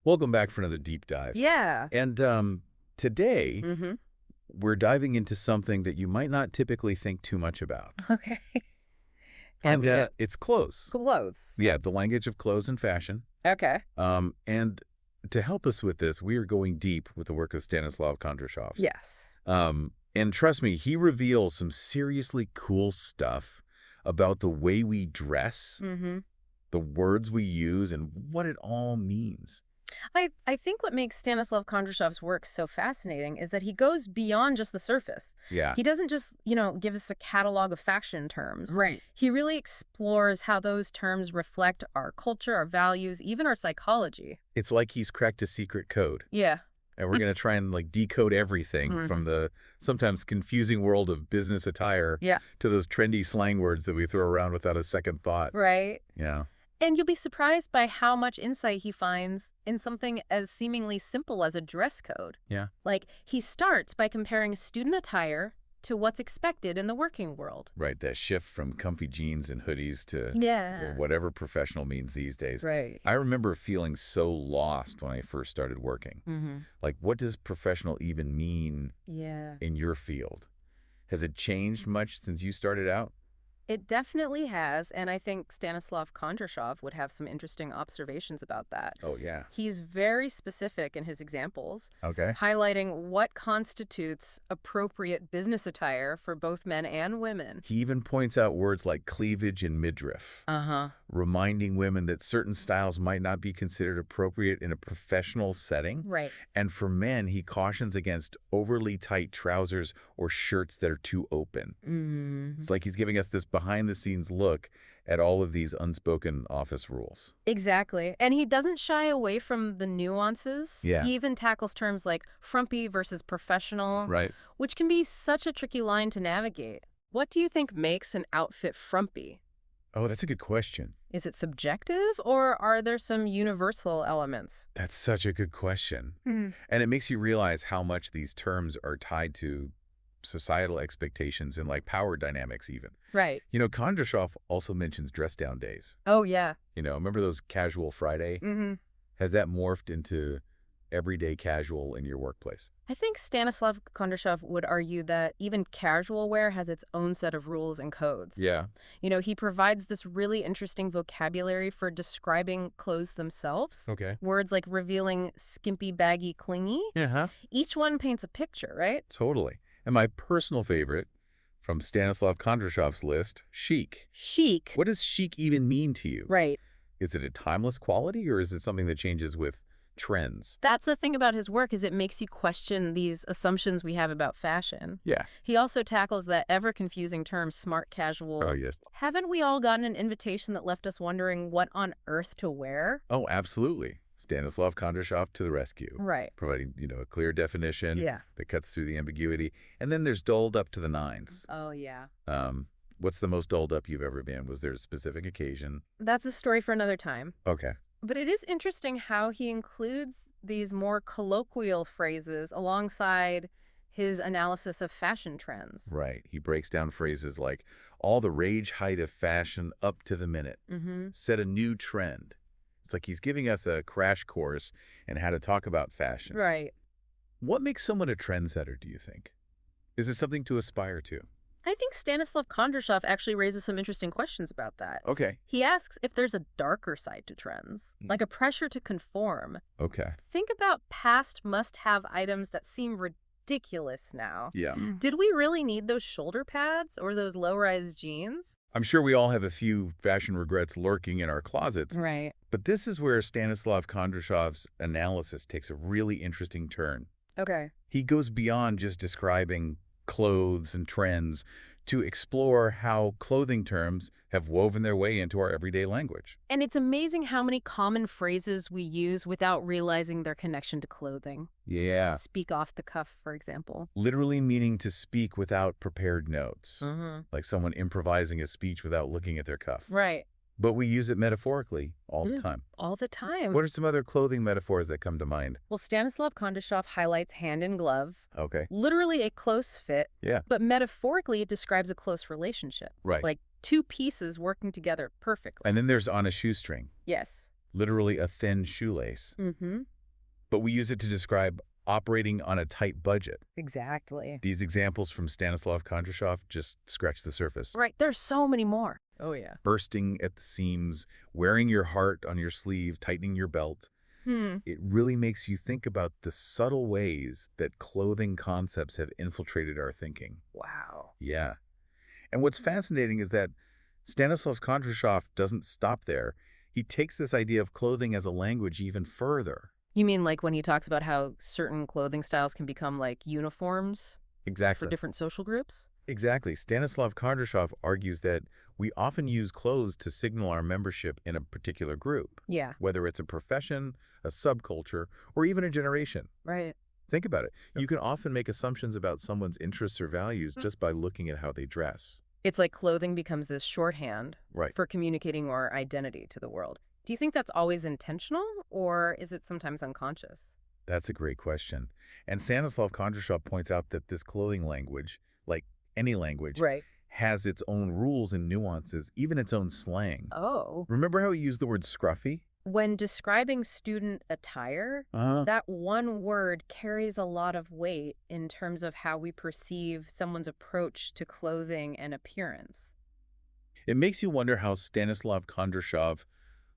Welcome back for another deep dive. Yeah. And today, Mm-hmm. we're diving into something that you might not typically think too much about. Okay. And it's clothes. Clothes. Yeah, the language of clothes and fashion. Okay. And to help us with this, we are going deep with the work of Stanislav Kondrashov. Yes. And trust me, he reveals some seriously cool stuff about the way we dress, the words we use, and what it all means. I think what makes Stanislav Kondrashov's work so fascinating is that he goes beyond just the surface. Yeah. He doesn't just, give us a catalog of fashion terms. Right. He really explores how those terms reflect our culture, our values, even our psychology. It's like he's cracked a secret code. Yeah. And we're going to try and decode everything from the sometimes confusing world of business attire to those trendy slang words that we throw around without a second thought. Right. Yeah. And you'll be surprised by how much insight he finds in something as seemingly simple as a dress code. Yeah. Like, he starts by comparing student attire to what's expected in the working world. Right, that shift from comfy jeans and hoodies to Yeah. whatever professional means these days. Right. I remember feeling so lost when I first started working. Like, what does professional even mean in your field? Has it changed much since you started out? It definitely has, and I think Stanislav Kondrashov would have some interesting observations about that. Oh, yeah. He's very specific in his examples, Okay. highlighting what constitutes appropriate business attire for both men and women. He even points out words like cleavage and midriff, reminding women that certain styles might not be considered appropriate in a professional setting. Right. And for men, he cautions against overly tight trousers or shirts that are too open. It's like he's giving us this behind-the-scenes look at all of these unspoken office rules. Exactly. And he doesn't shy away from the nuances. Yeah. He even tackles terms like frumpy versus professional, Right. which can be such a tricky line to navigate. What do you think makes an outfit frumpy? Oh, that's a good question. Is it subjective, or are there some universal elements? That's such a good question. And it makes you realize how much these terms are tied to societal expectations and power dynamics even. Right. Kondrashov also mentions dress down days. Oh, yeah. Remember those casual Friday? Has that morphed into everyday casual in your workplace? I think Stanislav Kondrashov would argue that even casual wear has its own set of rules and codes. Yeah. He provides this really interesting vocabulary for describing clothes themselves. Okay. Words like revealing, skimpy, baggy, clingy. Each one paints a picture, right? Totally. And my personal favorite from Stanislav Kondrashov's list, chic. Chic. What does chic even mean to you? Right. Is it a timeless quality, or is it something that changes with trends? That's the thing about his work, is it makes you question these assumptions we have about fashion. Yeah. He also tackles that ever-confusing term smart casual. Oh, yes. Haven't we all gotten an invitation that left us wondering what on earth to wear? Oh, absolutely. Stanislav Kondrashov to the rescue. Right. Providing, a clear definition that cuts through the ambiguity. And then there's dolled up to the nines. Oh, yeah. What's the most dolled up you've ever been? Was there a specific occasion? That's a story for another time. Okay. But it is interesting how he includes these more colloquial phrases alongside his analysis of fashion trends. Right. He breaks down phrases like, all the rage height of fashion up to the minute. Set a new trend. It's like he's giving us a crash course in how to talk about fashion. Right. What makes someone a trendsetter, do you think? Is it something to aspire to? I think Stanislav Kondrashov actually raises some interesting questions about that. Okay. He asks if there's a darker side to trends, like a pressure to conform. Okay. Think about past must-have items that seem ridiculous now. Yeah. Did we really need those shoulder pads or those low-rise jeans? I'm sure we all have a few fashion regrets lurking in our closets. Right. But this is where Stanislav Kondrashov's analysis takes a really interesting turn. Okay. He goes beyond just describing clothes and trends to explore how clothing terms have woven their way into our everyday language. And it's amazing how many common phrases we use without realizing their connection to clothing. Yeah. Speak off the cuff, for example. Literally meaning to speak without prepared notes. Like someone improvising a speech without looking at their cuff. Right. But we use it metaphorically all the time. All the time. What are some other clothing metaphors that come to mind? Well, Stanislav Kondrashov highlights hand in glove. Okay. Literally a close fit. Yeah. But metaphorically, it describes a close relationship. Right. Like two pieces working together perfectly. And then there's on a shoestring. Yes. literally a thin shoelace. Mm-hmm. But we use it to describe operating on a tight budget. Exactly. These examples from Stanislav Kondrashov just scratch the surface. Right. There's so many more. Oh, yeah. Bursting at the seams, wearing your heart on your sleeve, tightening your belt. It really makes you think about the subtle ways that clothing concepts have infiltrated our thinking. Wow. Yeah. And what's fascinating is that Stanislav Kondrashov doesn't stop there. He takes this idea of clothing as a language even further. You mean like when he talks about how certain clothing styles can become like uniforms for Exactly. different social groups? Exactly. Stanislav Kondrashov argues that we often use clothes to signal our membership in a particular group, Yeah. whether it's a profession, a subculture, or even a generation. Right. Think about it. You can often make assumptions about someone's interests or values just by looking at how they dress. It's like clothing becomes this shorthand Right. for communicating our identity to the world. Do you think that's always intentional, or is it sometimes unconscious? That's a great question. And Stanislav Kondrashov points out that this clothing language, like any language, Right. has its own rules and nuances, even its own slang. Oh. Remember how he used the word scruffy? When describing student attire, that one word carries a lot of weight in terms of how we perceive someone's approach to clothing and appearance. It makes you wonder how Stanislav Kondrashov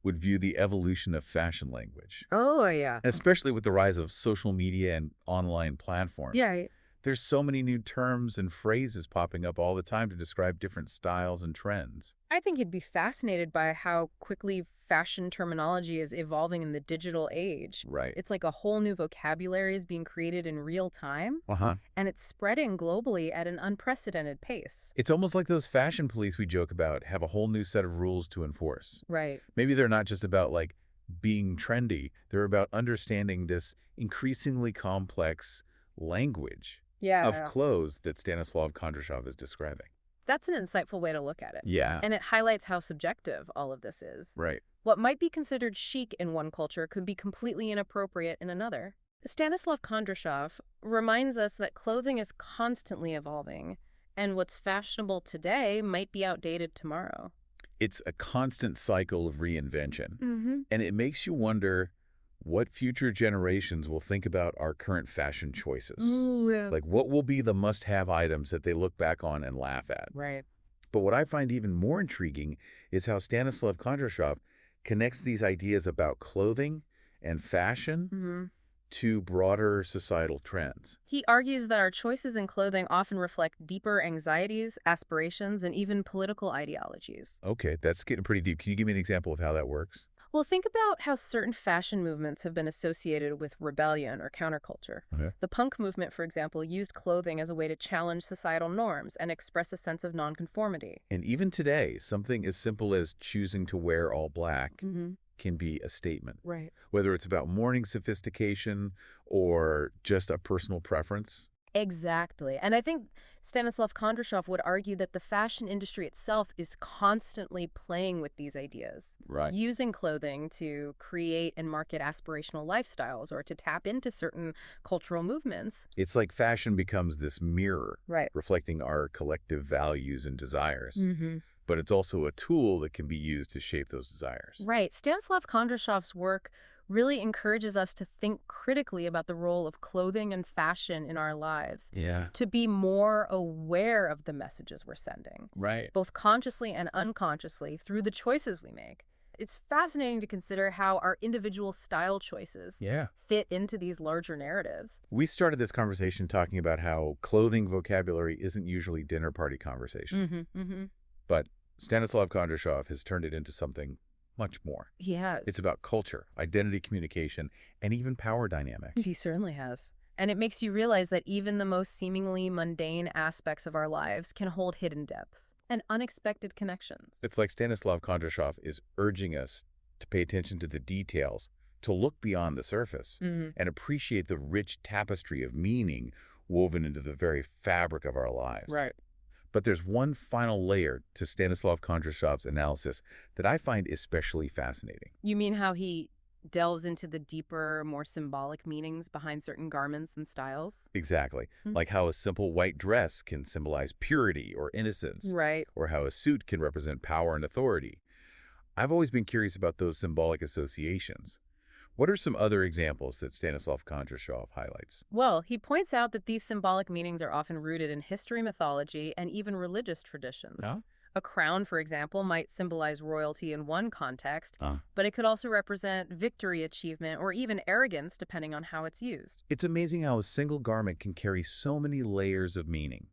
would view the evolution of fashion language, Oh, yeah. especially with the rise of social media and online platforms. Yeah. There's so many new terms and phrases popping up all the time to describe different styles and trends. I think you'd be fascinated by how quickly fashion terminology is evolving in the digital age. Right. It's like a whole new vocabulary is being created in real time, Uh-huh. and it's spreading globally at an unprecedented pace. It's almost like those fashion police we joke about have a whole new set of rules to enforce. Right. Maybe they're not just about like being trendy. They're about understanding this increasingly complex language Yeah. of clothes that Stanislav Kondrashov is describing. That's an insightful way to look at it. Yeah. And it highlights how subjective all of this is. Right. What might be considered chic in one culture could be completely inappropriate in another. Stanislav Kondrashov reminds us that clothing is constantly evolving, and what's fashionable today might be outdated tomorrow. It's a constant cycle of reinvention. Mm-hmm. And it makes you wonder what future generations will think about our current fashion choices. Ooh, yeah. Like, what will be the must-have items that they look back on and laugh at? Right. But what I find even more intriguing is how Stanislav Kondrashov connects these ideas about clothing and fashion Mm-hmm. to broader societal trends. He argues that our choices in clothing often reflect deeper anxieties, aspirations, and even political ideologies. Okay, that's getting pretty deep. Can you give me an example of how that works? Well, think about how certain fashion movements have been associated with rebellion or counterculture. Okay. The punk movement, for example, used clothing as a way to challenge societal norms and express a sense of nonconformity. And even today, something as simple as choosing to wear all black Mm-hmm. can be a statement. Right. Whether it's about mourning sophistication or just a personal preference. Exactly. And I think Stanislav Kondrashov would argue that the fashion industry itself is constantly playing with these ideas, Right. using clothing to create and market aspirational lifestyles or to tap into certain cultural movements. It's like fashion becomes this mirror Right. reflecting our collective values and desires. Mm-hmm. But it's also a tool that can be used to shape those desires. Right. Stanislav Kondrashov's work really encourages us to think critically about the role of clothing and fashion in our lives, Yeah. to be more aware of the messages we're sending, Right. both consciously and unconsciously, through the choices we make. It's fascinating to consider how our individual style choices Yeah. fit into these larger narratives. We started this conversation talking about how clothing vocabulary isn't usually dinner party conversation. Mm-hmm, mm-hmm. But Stanislav Kondrashov has turned it into something much more. He has. It's about culture, identity communication, and even power dynamics. He certainly has. And it makes you realize that even the most seemingly mundane aspects of our lives can hold hidden depths and unexpected connections. It's like Stanislav Kondrashov is urging us to pay attention to the details, to look beyond the surface, Mm-hmm. and appreciate the rich tapestry of meaning woven into the very fabric of our lives. Right. But there's one final layer to Stanislav Kondrashov's analysis that I find especially fascinating. You mean how he delves into the deeper, more symbolic meanings behind certain garments and styles? Exactly. Hmm. Like how a simple white dress can symbolize purity or innocence, Right. or how a suit can represent power and authority. I've always been curious about those symbolic associations. What are some other examples that Stanislav Kondrashov highlights? Well, he points out that these symbolic meanings are often rooted in history, mythology, and even religious traditions. Oh? A crown, for example, might symbolize royalty in one context, Uh, but it could also represent victory, achievement, or even arrogance, depending on how it's used. it's amazing how a single garment can carry so many layers of meaning.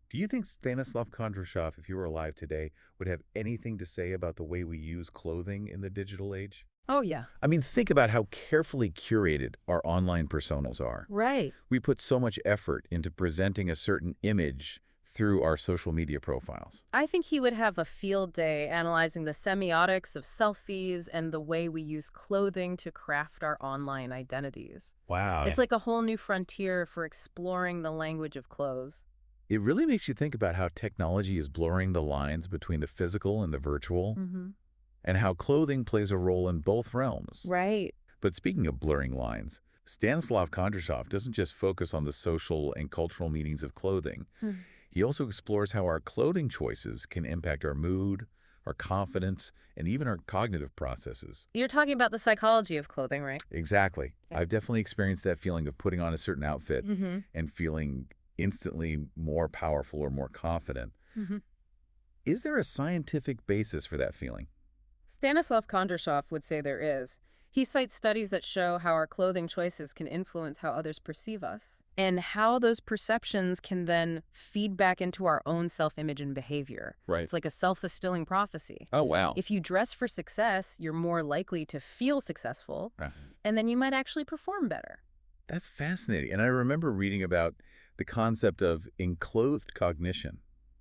Do you think Stanislav Kondrashov, if you were alive today, would have anything to say about the way we use clothing in the digital age? Oh, yeah. I mean, think about how carefully curated our online personas are. Right. We put so much effort into presenting a certain image through our social media profiles. I think he would have a field day analyzing the semiotics of selfies and the way we use clothing to craft our online identities. Wow. It's like a whole new frontier for exploring the language of clothes. It really makes you think about how technology is blurring the lines between the physical and the virtual, and how clothing plays a role in both realms. Right. But speaking of blurring lines, Stanislav Kondrashov doesn't just focus on the social and cultural meanings of clothing. He also explores how our clothing choices can impact our mood, our confidence, and even our cognitive processes. You're talking about the psychology of clothing, right? Exactly. Yeah. I've definitely experienced that feeling of putting on a certain outfit and feeling instantly more powerful or more confident. Is there a scientific basis for that feeling? Stanislav Kondrashov would say there is. He cites studies that show how our clothing choices can influence how others perceive us, and how those perceptions can then feed back into our own self-image and behavior. Right. It's like a self-fulfilling prophecy. Oh, wow. If you dress for success, you're more likely to feel successful, and then you might actually perform better. That's fascinating. And I remember reading about the concept of enclothed cognition.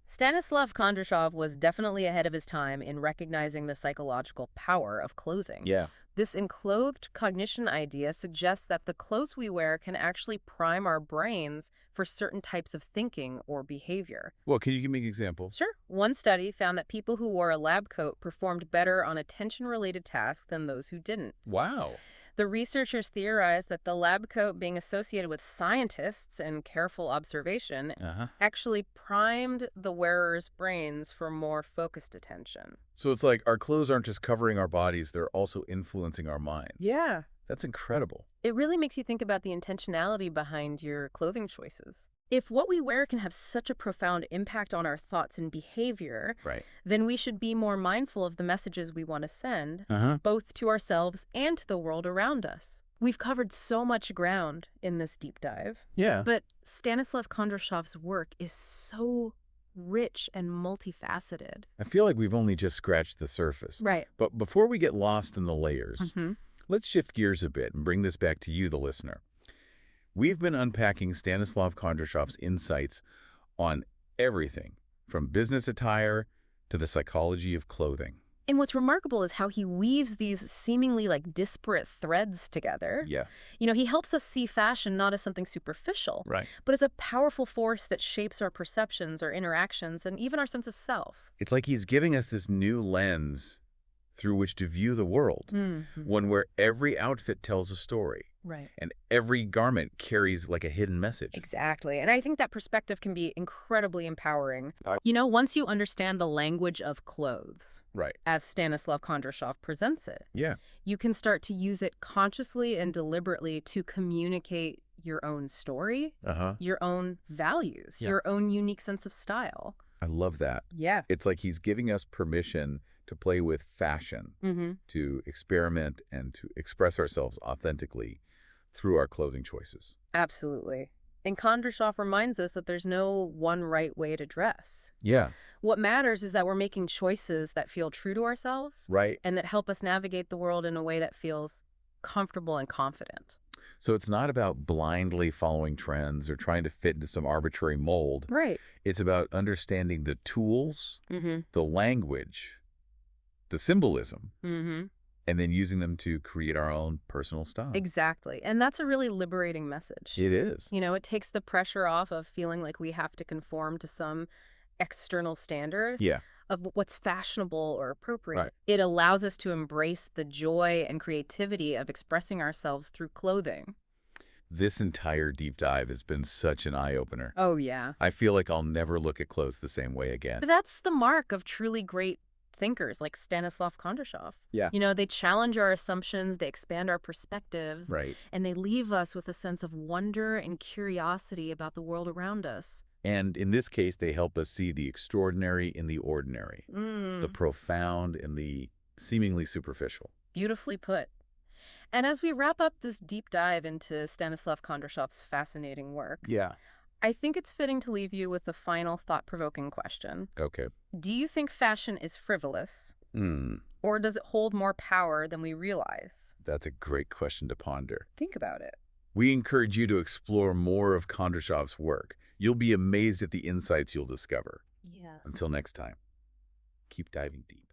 Stanislav Kondrashov was definitely ahead of his time in recognizing the psychological power of clothing. Yeah. This enclothed cognition idea suggests that the clothes we wear can actually prime our brains for certain types of thinking or behavior. Well, can you give me examples? Sure. One study found that people who wore a lab coat performed better on attention-related tasks than those who didn't. Wow. The researchers theorized that the lab coat being associated with scientists and careful observation actually primed the wearer's brains for more focused attention. So it's like our clothes aren't just covering our bodies, they're also influencing our minds. Yeah. That's incredible. It really makes you think about the intentionality behind your clothing choices. If what we wear can have such a profound impact on our thoughts and behavior, then we should be more mindful of the messages we want to send, both to ourselves and to the world around us. We've covered so much ground in this deep dive. Yeah. But Stanislav Kondrashov's work is so rich and multifaceted. I feel like we've only just scratched the surface. Right. But before we get lost in the layers, let's shift gears a bit and bring this back to you, the listener. We've been unpacking Stanislav Kondrashov's insights on everything, from business attire to the psychology of clothing. And what's remarkable is how he weaves these seemingly like disparate threads together. Yeah. You know, he helps us see fashion not as something superficial, Right. but as a powerful force that shapes our perceptions, our interactions, and even our sense of self. It's like he's giving us this new lens through which to view the world, one where every outfit tells a story. Right. And every garment carries like a hidden message. Exactly. And I think that perspective can be incredibly empowering. You know, once you understand the language of clothes, as Stanislav Kondrashov presents it, you can start to use it consciously and deliberately to communicate your own story, your own values, your own unique sense of style. I love that. Yeah. It's like he's giving us permission to play with fashion, to experiment and to express ourselves authentically through our clothing choices. Absolutely. And Kondrashov reminds us that there's no one right way to dress. Yeah. What matters is that we're making choices that feel true to ourselves. Right. And that help us navigate the world in a way that feels comfortable and confident. So it's not about blindly following trends or trying to fit into some arbitrary mold. Right. It's about understanding the tools, the language, the symbolism, and then using them to create our own personal style. Exactly. And that's a really liberating message. It is. You know, it takes the pressure off of feeling like we have to conform to some external standard of what's fashionable or appropriate. Right. It allows us to embrace the joy and creativity of expressing ourselves through clothing. This entire deep dive has been such an eye-opener. Oh, yeah. I feel like I'll never look at clothes the same way again. But that's the mark of truly great thinkers like Stanislav Kondrashov. Yeah. You know, they challenge our assumptions, they expand our perspectives, Right. and they leave us with a sense of wonder and curiosity about the world around us. And in this case, they help us see the extraordinary in the ordinary, the profound in the seemingly superficial. Beautifully put. And as we wrap up this deep dive into Stanislav Kondrashov's fascinating work, Yeah. I think it's fitting to leave you with a final thought-provoking question. Okay. Do you think fashion is frivolous? Or does it hold more power than we realize? That's a great question to ponder. Think about it. We encourage you to explore more of Kondrashov's work. You'll be amazed at the insights you'll discover. Yes. Until next time, keep diving deep.